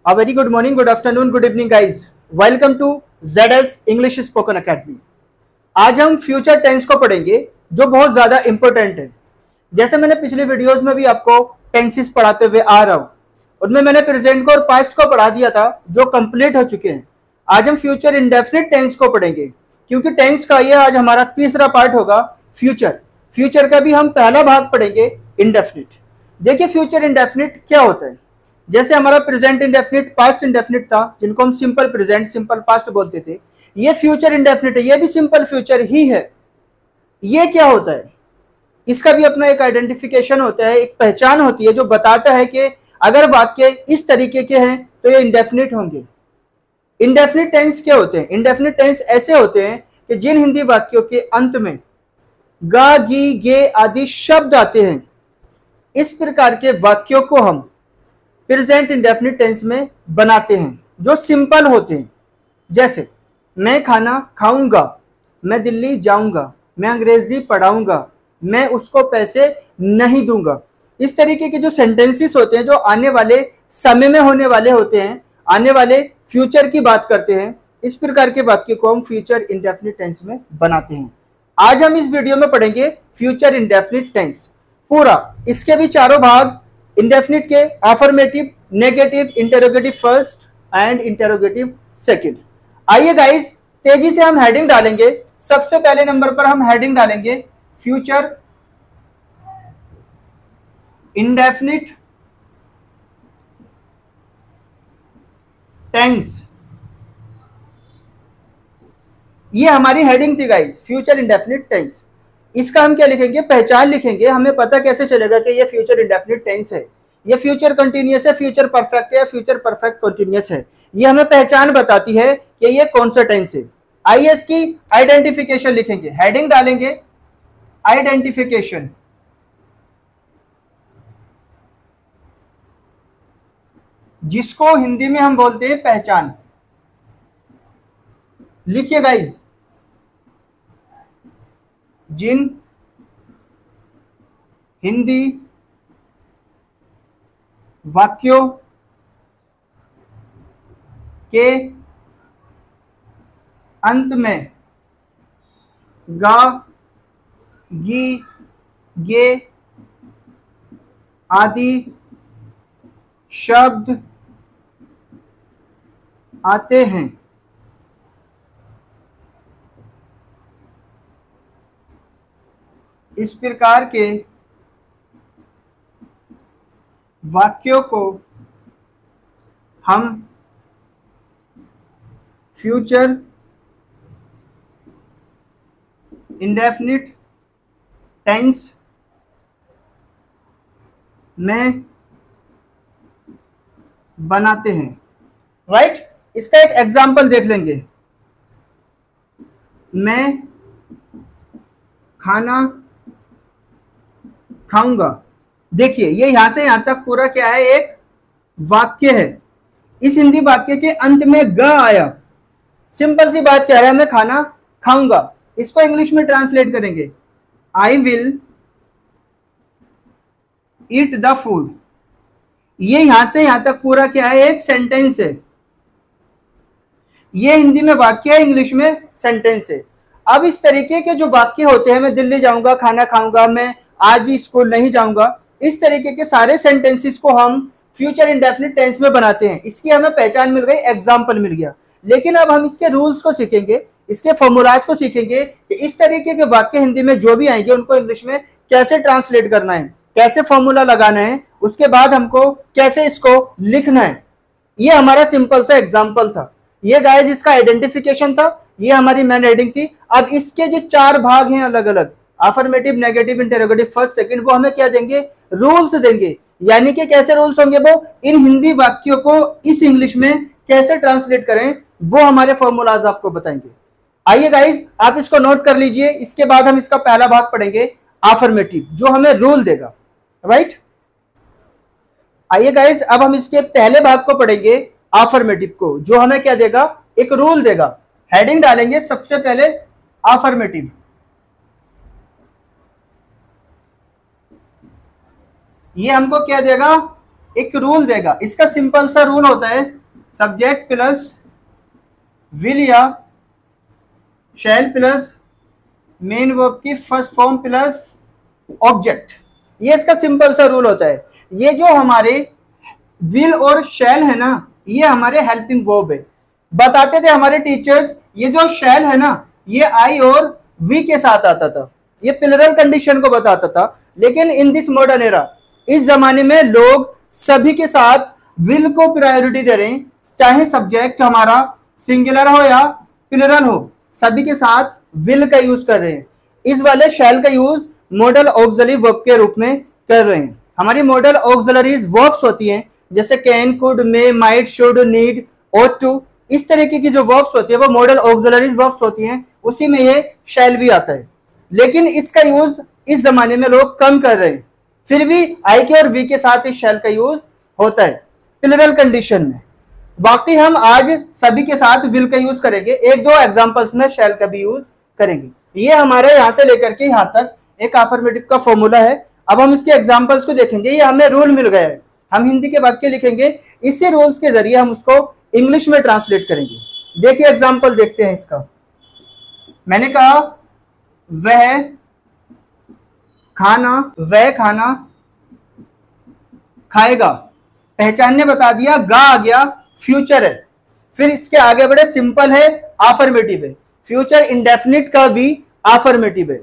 A very good morning, good afternoon, good evening guys. Welcome to ZS English Spoken Academy. आज हम future tense को पढ़ेंगे जो बहुत ज़्यादा इंपॉर्टेंट है। जैसे मैंने पिछले वीडियोस में भी आपको टेंसेस पढ़ाते हुए आ रहा हूँ, उनमें मैंने प्रेजेंट को और पास्ट को पढ़ा दिया था जो कंप्लीट हो चुके हैं। आज हम फ्यूचर इंडेफिनिट टेंस को पढ़ेंगे क्योंकि टेंस का ये आज हमारा तीसरा पार्ट होगा फ्यूचर। फ्यूचर का भी हम पहला भाग पढ़ेंगे इंडेफिनिट। देखिए फ्यूचर इंडेफिनिट क्या होता है। जैसे हमारा प्रेजेंट इंडेफिनिट, पास्ट इंडेफिनिट था जिनको हम सिंपल प्रेजेंट सिंपल पास्ट बोलते थे, ये फ्यूचर इंडेफिनिट है, ये भी सिंपल फ्यूचर ही है। ये क्या होता है, इसका भी अपना एक आइडेंटिफिकेशन होता है, एक पहचान होती है जो बताता है कि अगर वाक्य इस तरीके के हैं तो ये इंडेफिनिट होंगे। इंडेफिनिट टेंस क्या होते हैं? इंडेफिनिट टेंस ऐसे होते हैं कि जिन हिंदी वाक्यों के अंत में गा, गी, गे आदि शब्द आते हैं, इस प्रकार के वाक्यों को हम प्रेजेंट इंडेफिनिट टेंस में बनाते हैं जो सिंपल होते हैं। जैसे मैं खाना खाऊंगा, मैं दिल्ली जाऊंगा, मैं अंग्रेजी पढ़ाऊंगा, मैं उसको पैसे नहीं दूंगा। इस तरीके के जो सेंटेंसेस होते हैं जो आने वाले समय में होने वाले होते हैं, आने वाले फ्यूचर की बात करते हैं, इस प्रकार के वाक्य को हम फ्यूचर इंडेफिनिट टेंस में बनाते हैं। आज हम इस वीडियो में पढ़ेंगे फ्यूचर इंडेफिनिट टेंस पूरा। इसके भी चारों भाग इंडेफिनिट के affirmative, negative, interrogative first and interrogative second. आइए गाइस तेजी से हम हेडिंग डालेंगे। सबसे पहले नंबर पर हम हेडिंग डालेंगे फ्यूचर इंडेफिनिट टेंस। ये हमारी हेडिंग थी गाइस, फ्यूचर इंडेफिनिट टेंस। इसका हम क्या लिखेंगे? पहचान लिखेंगे। हमें पता कैसे चलेगा कि ये फ्यूचर इंडेफिनिट टेंस है, ये फ्यूचर कंटिन्यूअस है, फ्यूचर परफेक्ट है या फ्यूचर परफेक्ट कंटिन्यूअस है। ये हमें पहचान बताती है कि ये कौन सा टेंस है। आइए इसकी आइडेंटिफिकेशन लिखेंगे, हेडिंग डालेंगे आइडेंटिफिकेशन। जिसको हिंदी में हम बोलते हैं पहचान। लिखिए गाइज, जिन हिंदी वाक्यों के अंत में गा, गी, गे आदि शब्द आते हैं, इस प्रकार के वाक्यों को हम फ्यूचर इंडेफिनिट टेंस में बनाते हैं। राइट? इसका एक एग्जाम्पल देख लेंगे। मैं खाना खाऊंगा। देखिए ये यहां से यहां तक पूरा क्या है, एक वाक्य है। इस हिंदी वाक्य के अंत में ग आया, सिंपल सी बात कह रहा है, मैं खाना खाऊंगा। इसको इंग्लिश में ट्रांसलेट करेंगे, I will eat the food. ये यहां से यहां तक पूरा क्या है, एक सेंटेंस है। ये हिंदी में वाक्य है, इंग्लिश में सेंटेंस है। अब इस तरीके के जो वाक्य होते हैं, मैं दिल्ली जाऊंगा, खाना खाऊंगा, मैं आज ही स्कूल नहीं जाऊंगा, इस तरीके के सारे सेंटेंसेस को हम फ्यूचर इंडेफिनिट टेंस में बनाते हैं। इसकी हमें पहचान मिल गई, एग्जाम्पल मिल गया। लेकिन अब हम इसके रूल्स को सीखेंगे, इसके फॉर्मूलाज को सीखेंगे कि इस तरीके के वाक्य हिंदी में जो भी आएंगे उनको इंग्लिश में कैसे ट्रांसलेट करना है, कैसे फॉर्मूला लगाना है, उसके बाद हमको कैसे इसको लिखना है। ये हमारा सिंपल सा एग्जाम्पल था। ये गाइस इसका आइडेंटिफिकेशन था, ये हमारी मेन हेडिंग थी। अब इसके जो चार भाग हैं अलग अलग, affirmative, negative, interrogative first second, वो हमें क्या देंगे? रूल्स देंगे। यानी कि कैसे रूल्स होंगे, वो इन हिंदी वाक्यों को इस इंग्लिश में कैसे ट्रांसलेट करें, वो हमारे फॉर्मूलाज आपको बताएंगे। आइए गाइस आप इसको नोट कर लीजिए। इसके बाद हम इसका पहला भाग पढ़ेंगे अफर्मेटिव, जो हमें रूल देगा। राइट? आइए गाइस अब हम इसके पहले भाग को पढ़ेंगे अफर्मेटिव को, जो हमें क्या देगा? एक रूल देगा। हेडिंग डालेंगे सबसे पहले अफर्मेटिव। ये हमको क्या देगा? एक रूल देगा। इसका सिंपल सा रूल होता है सब्जेक्ट प्लस विल या शैल प्लस मेन वर्ब की फर्स्ट फॉर्म प्लस ऑब्जेक्ट। ये इसका सिंपल सा रूल होता है। ये जो हमारे विल और शैल है ना, ये हमारे हेल्पिंग वर्ब है। बताते थे हमारे टीचर्स, ये जो शैल है ना, ये आई और वी के साथ आता था, ये प्लूरल कंडीशन को बताता था। लेकिन इन दिस मॉडर्न एरा, इस जमाने में लोग सभी के साथ विल को प्रायोरिटी दे रहे हैं, चाहे सब्जेक्ट हमारा सिंगुलर हो या प्लूरल हो, सभी के साथ विल का यूज कर रहे हैं। इस वाले शैल का यूज मॉडल ऑक्सिलरी वर्ब के रूप में कर रहे हैं। हमारी मॉडल ऑक्सिलरीज वर्ब्स होती हैं, जैसे can, could, may, might, should, need, ought to, इस तरीके की जो वर्ब्स होती है वो मॉडल ऑक्सिलरीज वर्ब्स होती हैं, उसी में ये शैल भी आता है। लेकिन इसका यूज इस जमाने में लोग कम कर रहे हैं। फिर भी आई के और वी के साथ इस शैल का यूज होता है प्लूरल कंडीशन में। बाकी हम आज सभी के साथ विल का यूज करेंगे, एक दो एग्जांपल्स में शैल का भी यूज करेंगे। ये हमारे यहां से लेकर के यहां तक एक अफर्मेटिव का फॉर्मूला है। अब हम इसके एग्जांपल्स को देखेंगे। ये हमें रूल मिल गया है, हम हिंदी के वाक्य लिखेंगे, इसी रूल्स के जरिए हम उसको इंग्लिश में ट्रांसलेट करेंगे। देखिए एग्जांपल देखते हैं इसका। मैंने कहा वह खाना खाएगा, पहचान ने बता दिया, गा आ गया, फ्यूचर है। फिर इसके आगे बड़े सिंपल है, अफर्मेटिव है। फ्यूचर इंडेफिनिट का भी अफर्मेटिव है,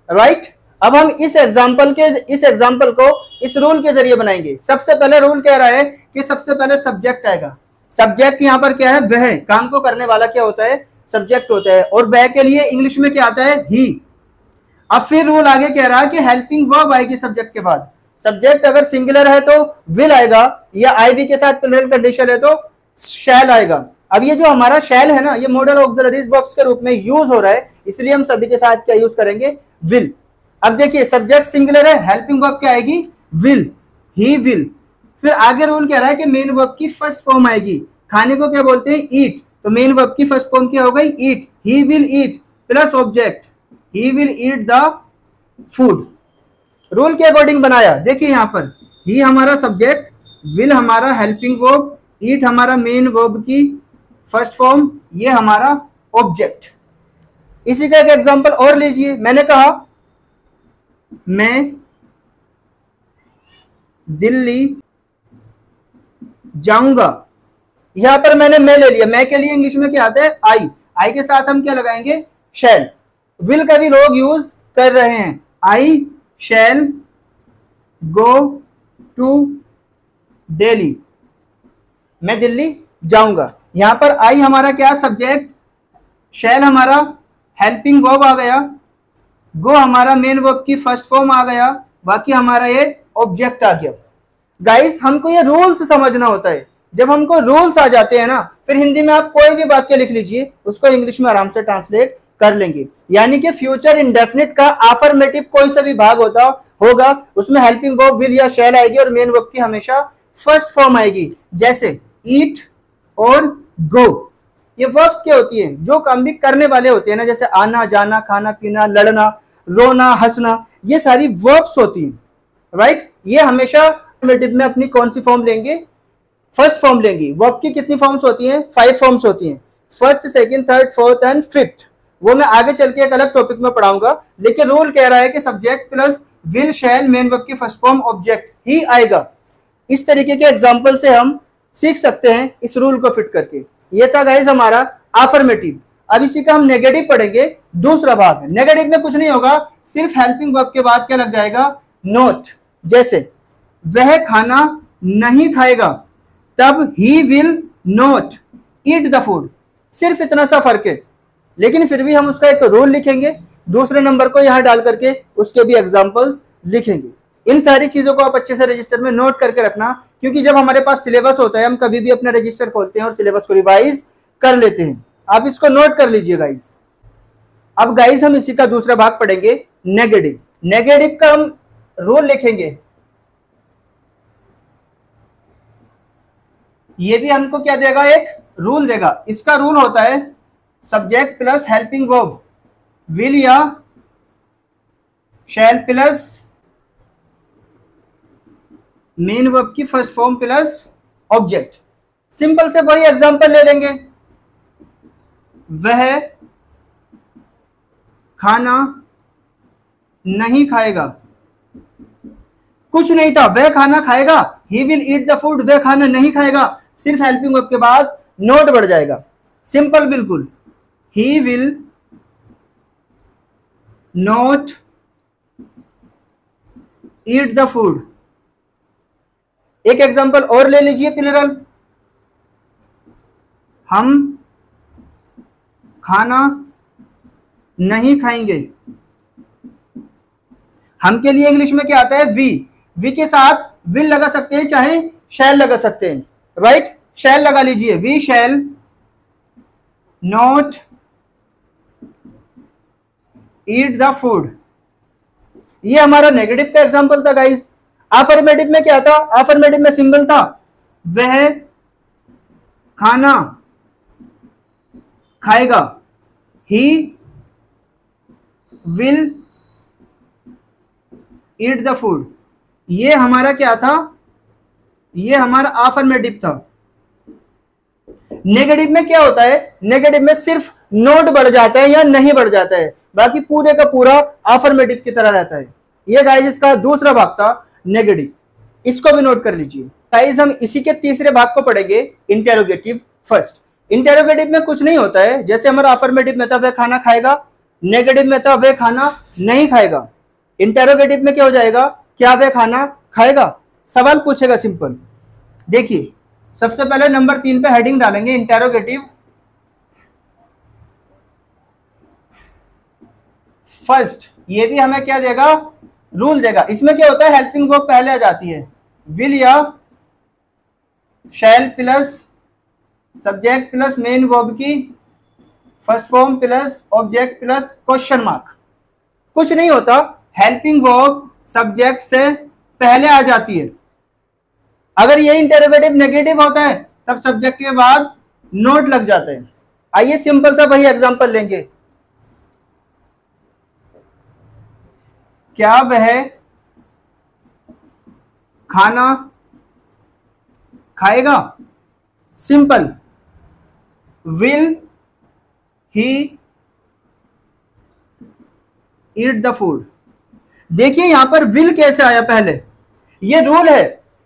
राइट। अब हम इस एग्जांपल को इस रूल के जरिए बनाएंगे। सबसे पहले रूल कह रहा है कि सबसे पहले सब्जेक्ट आएगा। सब्जेक्ट यहाँ पर क्या है, वह, काम को करने वाला क्या होता है, सब्जेक्ट होता है। और वह के लिए इंग्लिश में क्या आता है, ही। अब फिर रूल आगे कह रहा है कि हेल्पिंग वर्ब आएगी सब्जेक्ट के बाद। सब्जेक्ट अगर सिंगुलर है तो विल आएगा, या आईवी के साथ प्लूरल कंडीशन है तो शैल आएगा। अब ये जो हमारा शैल है ना, ये मॉडल ऑक्सिलरीज वर्ब्स के रूप में यूज हो रहा है, इसलिए हम सभी के साथ क्या यूज करेंगे, विल। अब देखिए सब्जेक्ट सिंगुलर है, हेल्पिंग वर्ब क्या आएगी, विल, ही विल। फिर आगे रूल कह रहा है कि मेन वर्ब की फर्स्ट फॉर्म आएगी। खाने को क्या बोलते हैं, ईट, तो मेन वर्ब की फर्स्ट फॉर्म क्या हो गई, eat. He will eat plus object, he will eat the food. Rule के अकॉर्डिंग बनाया। देखिए यहाँ पर ही हमारा सब्जेक्ट, विल हमारा हेल्पिंग वर्ब, ईट हमारा मेन वर्ब की फर्स्ट फॉर्म, ये हमारा ऑब्जेक्ट। इसी का एक एग्जांपल और लीजिए। मैंने कहा मैं दिल्ली जाऊंगा, यहां पर मैंने मैं ले लिया। मैं के लिए इंग्लिश में क्या आता है, आई। आई के साथ हम क्या लगाएंगे, शैल। विल का भी लोग यूज कर रहे हैं, आई शैल गो टू दिल्ली, मैं दिल्ली जाऊंगा। यहां पर आई हमारा क्या, सब्जेक्ट, शैल हमारा हेल्पिंग वर्ब आ गया, गो हमारा मेन वर्ब की फर्स्ट फॉर्म आ गया, बाकी हमारा ये ऑब्जेक्ट आ गया। गाइस हमको ये रूल्स समझना होता है। जब हमको रूल्स आ जाते हैं ना, फिर हिंदी में आप कोई भी वाक्य लिख लीजिए, उसको इंग्लिश में आराम से ट्रांसलेट कर लेंगे। यानी कि फ्यूचर इंडेफिनिट का अफर्मेटिव कोई सा भी भाग होगा, उसमें हेल्पिंग वर्ब विल या शैल आएगी और मेन वर्ब की हमेशा फर्स्ट फॉर्म आएगी। जैसे ईट और गो, ये वर्ब्स क्या होती है, जो काम भी करने वाले होते हैं ना, जैसे आना जाना, खाना पीना, लड़ना, रोना, हंसना, ये सारी वर्ब्स होती हैं, राइट। ये हमेशा अफर्मेटिव में अपनी कौन सी फॉर्म लेंगे, फर्स्ट फॉर्म लेंगी। वर्ब की कितनी फॉर्म्स होती हैं, 5 फॉर्म्स होती हैं, first, second, third, fourth and fifth. वो मैं आगे चल के एक अलग टॉपिक में पढ़ाऊंगा। लेकिन रूल कह रहा है कि subject plus will shell main verb की फर्स्ट फॉर्म ऑब्जेक्ट ही आएगा। इस तरीके के एग्जाम्पल से हम सीख सकते हैं इस रूल को फिट करके। ये था गाइस हमारा अफर्मेटिव। अब इसी का हम नेगेटिव पढ़ेंगे, दूसरा भाग। नेगेटिव में कुछ नहीं होगा, सिर्फ हेल्पिंग वर्ब के बाद क्या लग जाएगा, नोट। जैसे वह खाना नहीं खाएगा, तब he will not eat the food. सिर्फ इतना सा फर्क है, लेकिन फिर भी हम उसका एक रूल लिखेंगे, दूसरे नंबर को यहां डाल करके उसके भी एग्जांपल्स लिखेंगे। इन सारी चीजों को आप अच्छे से रजिस्टर में नोट करके रखना, क्योंकि जब हमारे पास सिलेबस होता है हम कभी भी अपना रजिस्टर खोलते हैं और सिलेबस को रिवाइज कर लेते हैं। आप इसको नोट कर लीजिए गाइज। अब गाइज हम इसी का दूसरा भाग पढ़ेंगे, नेगेटिव। नेगेटिव का हम रूल लिखेंगे। ये भी हमको क्या देगा, एक रूल देगा। इसका रूल होता है subject plus helping verb will या शैल प्लस मेन वर्ब की first form plus object. Simple से वही एग्जांपल ले लेंगे, वह खाना नहीं खाएगा। कुछ नहीं था, वह खाना खाएगा, ही विल ईट द फूड, वह खाना नहीं खाएगा, सिर्फ हेल्पिंग वर्ब के बाद नोट बढ़ जाएगा। सिंपल बिल्कुल, he will not eat the food. एक एग्जांपल और ले लीजिए प्लुरल, हम खाना नहीं खाएंगे। हम के लिए इंग्लिश में क्या आता है? वी के साथ विल लगा सकते हैं, चाहे शैल लगा सकते हैं, राइट? शैल लगा लीजिए, we shall not eat the food. ये हमारा नेगेटिव का एग्जांपल था गाइस। अफर्मेटिव में क्या था? अफर्मेटिव में सिंबल था वह खाना खाएगा, ही विल ईट द फूड। ये हमारा क्या था? ये हमारा अफर्मेटिव था। नेगेटिव में क्या होता है? नेगेटिव में सिर्फ नोट बढ़ जाता है या नहीं बढ़ जाता है, बाकी पूरे का पूरा अफर्मेटिव की तरह रहता है। ये गाइस इसका दूसरा भाग था नेगेटिव, इसको भी नोट कर लीजिए। गाइस हम इसी के तीसरे भाग को पढ़ेंगे, इंटेरोगेटिव फर्स्ट। इंटेरोगेटिव में कुछ नहीं होता है, जैसे हमारा अफर्मेटिव में था वह खाना खाएगा, नेगेटिव में था वह खाना नहीं खाएगा। इंटेरोगेटिव में क्या हो जाएगा? क्या वह खाना खाएगा? सवाल पूछेगा सिंपल। देखिए सबसे पहले नंबर 3 पे हेडिंग डालेंगे इंटेरोगेटिव फर्स्ट। ये भी हमें क्या देगा? रूल देगा। इसमें क्या होता है? हेल्पिंग वर्ब पहले आ जाती है, विल या shall plus subject plus main verb की first form plus object plus question mark. कुछ नहीं होता, हेल्पिंग वर्ब सब्जेक्ट से पहले आ जाती है। अगर ये इंटेरोगेटिव नेगेटिव होता है तब सब्जेक्ट के बाद नोट लग जाते हैं। आइए सिंपल सा वही एग्जांपल लेंगे। क्या वह खाना खाएगा? Simple, will he eat the food. देखिए यहां पर विल कैसे आया? पहले ये रूल है,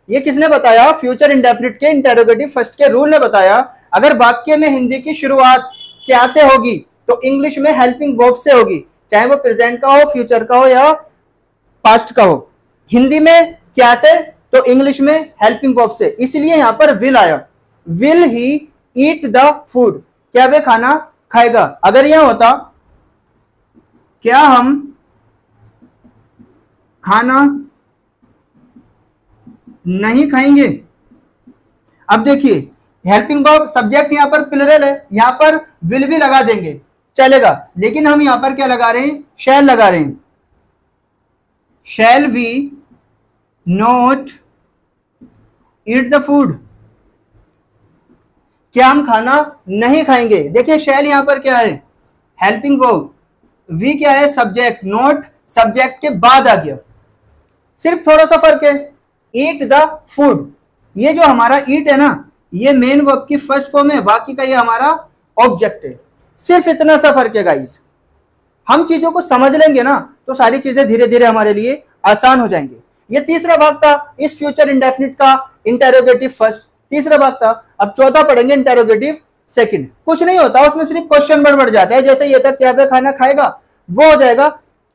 ये किसने बताया? फ्यूचर इंडेफिनिट के इंटेरोगेटिव फर्स्ट के रूल ने बताया। अगर वाक्य में हिंदी की शुरुआत क्या से होगी तो इंग्लिश में हेल्पिंग वर्ब से होगी, चाहे वो प्रेजेंट का हो, फ्यूचर का हो या पास्ट का हो। हिंदी में क्या से तो इंग्लिश में हेल्पिंग वर्ब से, इसलिए यहां पर विल आया। Will he eat the food, क्या वह खाना खाएगा? अगर यह होता क्या हम खाना नहीं खाएंगे। अब देखिए हेल्पिंग वर्ब सब्जेक्ट यहां पर प्लुरल है, यहां पर विल भी लगा देंगे चलेगा, लेकिन हम यहां पर क्या लगा रहे हैं? शैल लगा रहे हैं। Shall we not eat the food, क्या हम खाना नहीं खाएंगे? देखिए शैल यहां पर क्या है? हेल्पिंग वर्ब, वी क्या है? सब्जेक्ट, नॉट सब्जेक्ट के बाद आ गया, सिर्फ थोड़ा सा फर्क है। ईट द फूड, ये जो हमारा ईट है ना, ये मेन वर्ब की फर्स्ट फॉर्म है, बाकी का ये हमारा ऑब्जेक्ट है। सिर्फ इतना सा फर्क है गाइस। हम चीजों को समझ लेंगे ना तो सारी चीजें धीरे धीरे हमारे लिए आसान हो जाएंगे। ये तीसरा भाग था इस फ्यूचर इंडेफिनिट का इंटेरोगेटिव फर्स्ट, तीसरा भाग था। अब चौथा पढ़ेंगे इंटेरोगेटिव सेकंड। कुछ नहीं होता, उसमें सिर्फ क्वेश्चन बढ़ जाता है। जैसे ये था क्या वह खाना खाएगा, वो हो जाएगा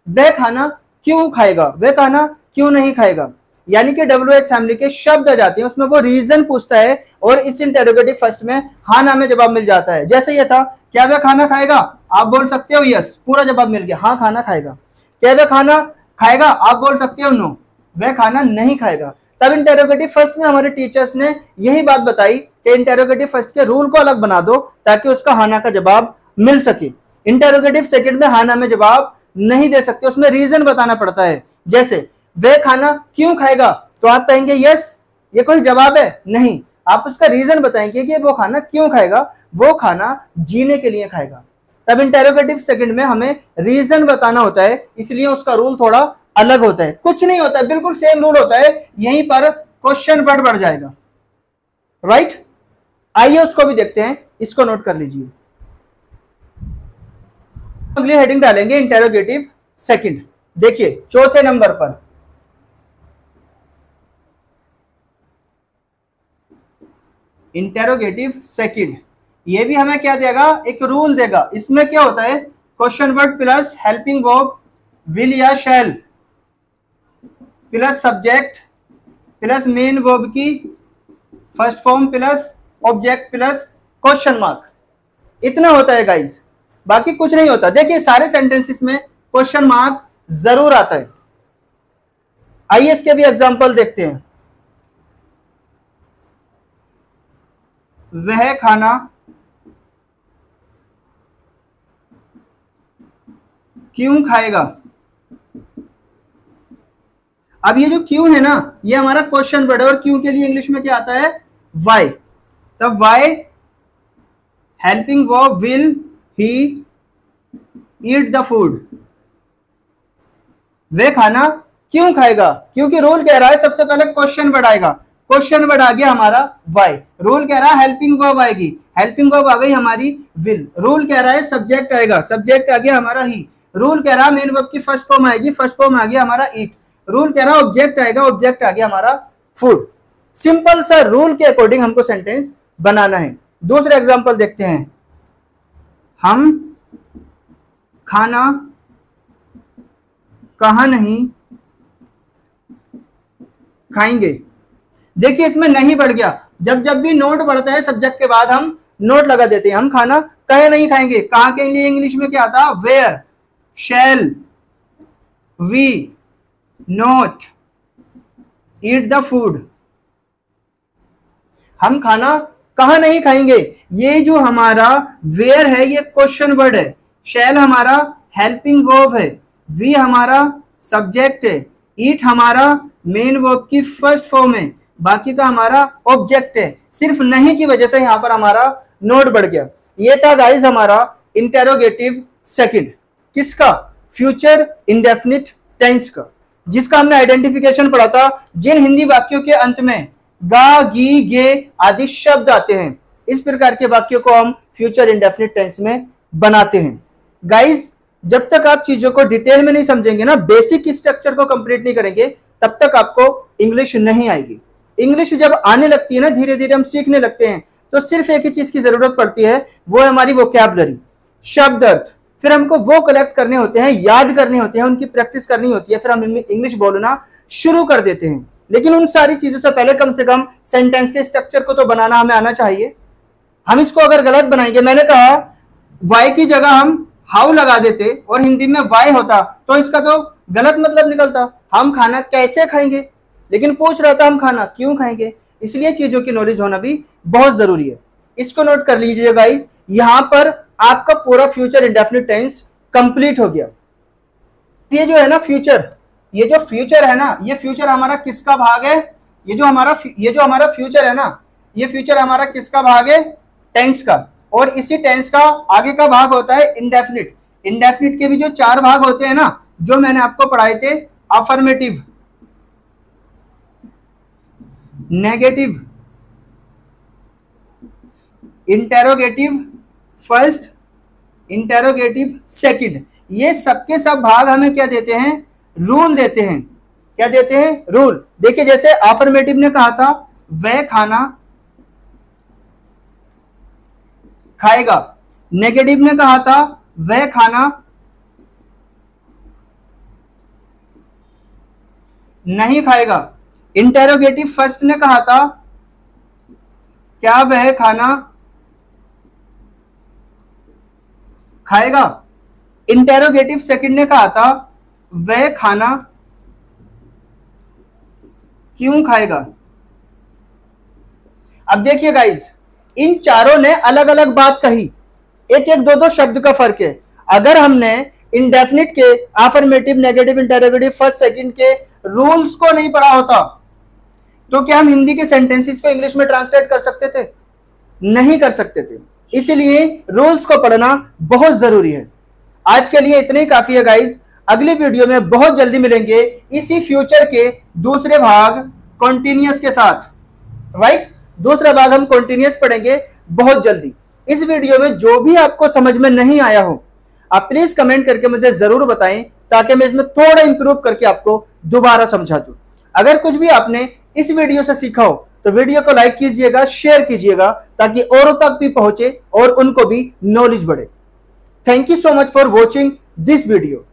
वह खाना क्यों खाएगा, वह खाना क्यों नहीं खाएगा। यानी कि WH फैमिली के शब्द आ जाते हैं, उसमें वो रीजन पूछता है और इस इंटेरोगेटिव फर्स्ट में हाँ ना में जवाब मिल जाता है। जैसे ये था क्या वह खाना खाएगा, आप बोल सकते हो यस, पूरा जवाब मिल गया, हाँ खाना खाएगा। क्या वह खाना खाएगा, आप बोल सकते हो नो, वह खाना नहीं खाएगा। तब इंटेरोगेटिव फर्स्ट में हमारे टीचर्स ने यही बात बताई कि इंटेरोगेटिव फर्स्ट के रूल को अलग बना दो ताकि उसका हाँ ना का जवाब मिल सके। इंटेरोगेटिव सेकंड में हाँ ना में जवाब नहीं दे सकते, उसमें रीजन बताना पड़ता है। जैसे वह खाना क्यों खाएगा तो आप कहेंगे यस, ये कोई जवाब है नहीं, आप उसका रीजन बताएंगे कि वो खाना क्यों खाएगा, वो खाना जीने के लिए खाएगा। तब इंटेरोगेटिव सेकंड में हमें रीजन बताना होता है, इसलिए उसका रूल थोड़ा अलग होता है। कुछ नहीं होता है, बिल्कुल सेम रूल होता है, यहीं पर क्वेश्चन वर्ड बढ़ जाएगा, राइट। आइए उसको भी देखते हैं, इसको नोट कर लीजिए। अगली हेडिंग डालेंगे इंटेरोगेटिव सेकंड। देखिए चौथे नंबर पर इंटेरोगेटिव सेकंड, ये भी हमें क्या देगा, एक रूल देगा। इसमें क्या होता है, question word plus helping verb will या shall plus subject plus main verb की first form plus object plus question mark, इतना होता है गाइस, बाकी कुछ नहीं होता। देखिए सारे सेंटेंसेस में क्वेश्चन मार्क जरूर आता है। आइए इसके भी एग्जांपल देखते हैं। वह खाना क्यों खाएगा। अब ये जो क्यों है ना, ये हमारा क्वेश्चन वर्ड है, और क्यों के लिए इंग्लिश में क्या आता है, वाई। तब why helping verb will he eat the food. वह खाना क्यों खाएगा, क्योंकि रूल कह रहा है सबसे पहले क्वेश्चन वर्ड आएगा। क्वेश्चन वर्ड आ गया हमारा वाई, रूल कह रहा है हेल्पिंग वर्ब आएगी, हेल्पिंग वर्ब आ गई हमारी विल, रूल कह रहा है सब्जेक्ट आएगा, सब्जेक्ट आ गया हमारा ही, रूल कह रहा है मेन वर्ब की फर्स्ट फॉर्म आएगी, फर्स्ट फॉर्म आ गया हमारा ईट, रूल कह रहा है ऑब्जेक्ट आएगा, ऑब्जेक्ट आ गया हमारा फूड। सिंपल सा रूल के अकॉर्डिंग हमको सेंटेंस बनाना है। दूसरा एग्जांपल देखते हैं। हम खाना कहाँ नहीं खाएंगे। देखिए इसमें नहीं बढ़ गया, जब जब भी नोट बढ़ता है सब्जेक्ट के बाद हम नोट लगा देते हैं। हम खाना कहे नहीं खाएंगे, कहाँ के लिए इंग्लिश में क्या आता, where, shall we not eat the food. हम खाना कहाँ नहीं खाएंगे, ये जो हमारा वेयर है ये क्वेश्चन वर्ड है, शैल हमारा हेल्पिंग वर्ब है, वी हमारा सब्जेक्ट है, ईट हमारा मेन वर्ब की फर्स्ट फॉर्म है, बाकी का हमारा ऑब्जेक्ट है। सिर्फ नहीं की वजह से यहां पर हमारा नोट बढ़ गया। ये था गाइस हमारा इंटेरोगेटिव सेकंड, किसका, फ्यूचर इंडेफिनिट टेंस का, जिसका हमने आइडेंटिफिकेशन पढ़ा था। जिन हिंदी वाक्यों के अंत में गा गी गे आदि शब्द आते हैं, इस प्रकार के वाक्यों को हम फ्यूचर इंडेफिनिट टेंस में बनाते हैं। गाइस जब तक आप चीजों को डिटेल में नहीं समझेंगे ना, बेसिक स्ट्रक्चर को कंप्लीट नहीं करेंगे, तब तक आपको इंग्लिश नहीं आएगी। इंग्लिश जब आने लगती है ना, धीरे धीरे हम सीखने लगते हैं, तो सिर्फ एक ही चीज की जरूरत पड़ती है, वो है हमारी वोकैबुलरी, शब्द अर्थ। फिर हमको वो कलेक्ट करने होते हैं, याद करने होते हैं, उनकी प्रैक्टिस करनी होती है, फिर हम इंग्लिश बोलना शुरू कर देते हैं। लेकिन उन सारी चीजों से पहले कम से कम सेंटेंस के स्ट्रक्चर को तो बनाना हमें आना चाहिए। हम इसको अगर गलत बनाएंगे, मैंने कहा वाई की जगह हम हाउ लगा देते और हिंदी में वाई होता, तो इसका तो गलत मतलब निकलता, हम खाना कैसे खाएंगे, लेकिन पूछ रहा था हम खाना क्यों खाएंगे। इसलिए चीजों की नॉलेज होना भी बहुत जरूरी है। इसको नोट कर लीजिए गाइस, यहां पर आपका पूरा फ्यूचर इंडेफिनिट टेंस कंप्लीट हो गया। ये जो है ना फ्यूचर, ये जो फ्यूचर है ना, ये फ्यूचर हमारा किसका भाग है, ये जो हमारा फ्यूचर है ना, ये फ्यूचर हमारा किसका भाग है, टेंस का। और इसी टेंस का आगे का भाग होता है इंडेफिनिट। इंडेफिनिट के भी जो 4 भाग होते हैं ना, जो मैंने आपको पढ़ाए थे, affirmative, negative, interrogative first, interrogative second, ये सबके सब भाग हमें क्या देते हैं, रूल देते हैं। क्या देते हैं, रूल। देखिए जैसे अफर्मेटिव ने कहा था वह खाना खाएगा, नेगेटिव ने कहा था वह खाना नहीं खाएगा, इंटेरोगेटिव फर्स्ट ने कहा था क्या वह खाना खाएगा, इंटेरोगेटिव सेकंड ने कहा था वह खाना क्यों खाएगा। अब देखिए गाइस, इन चारों ने अलग अलग बात कही, एक एक दो दो शब्द का फर्क है। अगर हमने इंडेफिनिट के affirmative, negative, interrogative first second के रूल्स को नहीं पढ़ा होता, तो क्या हम हिंदी के सेंटेंसेस को इंग्लिश में ट्रांसलेट कर सकते थे, नहीं कर सकते थे। इसीलिए रूल्स को पढ़ना बहुत जरूरी है। आज के लिए इतने ही काफी है गाइस। अगली वीडियो में बहुत जल्दी मिलेंगे इसी फ्यूचर के दूसरे भाग कॉन्टिन्यूस के साथ, राइट। दूसरा भाग हम कॉन्टिन्यूस पढ़ेंगे बहुत जल्दी। इस वीडियो में जो भी आपको समझ में नहीं आया हो, आप प्लीज कमेंट करके मुझे जरूर बताएं, ताकि मैं इसमें थोड़ा इंप्रूव करके आपको दोबारा समझा दूं। अगर कुछ भी आपने इस वीडियो से सीखा हो तो वीडियो को लाइक कीजिएगा, शेयर कीजिएगा, ताकि औरों तक भी पहुंचे और उनको भी नॉलेज बढ़े। Thank you so much for watching this video.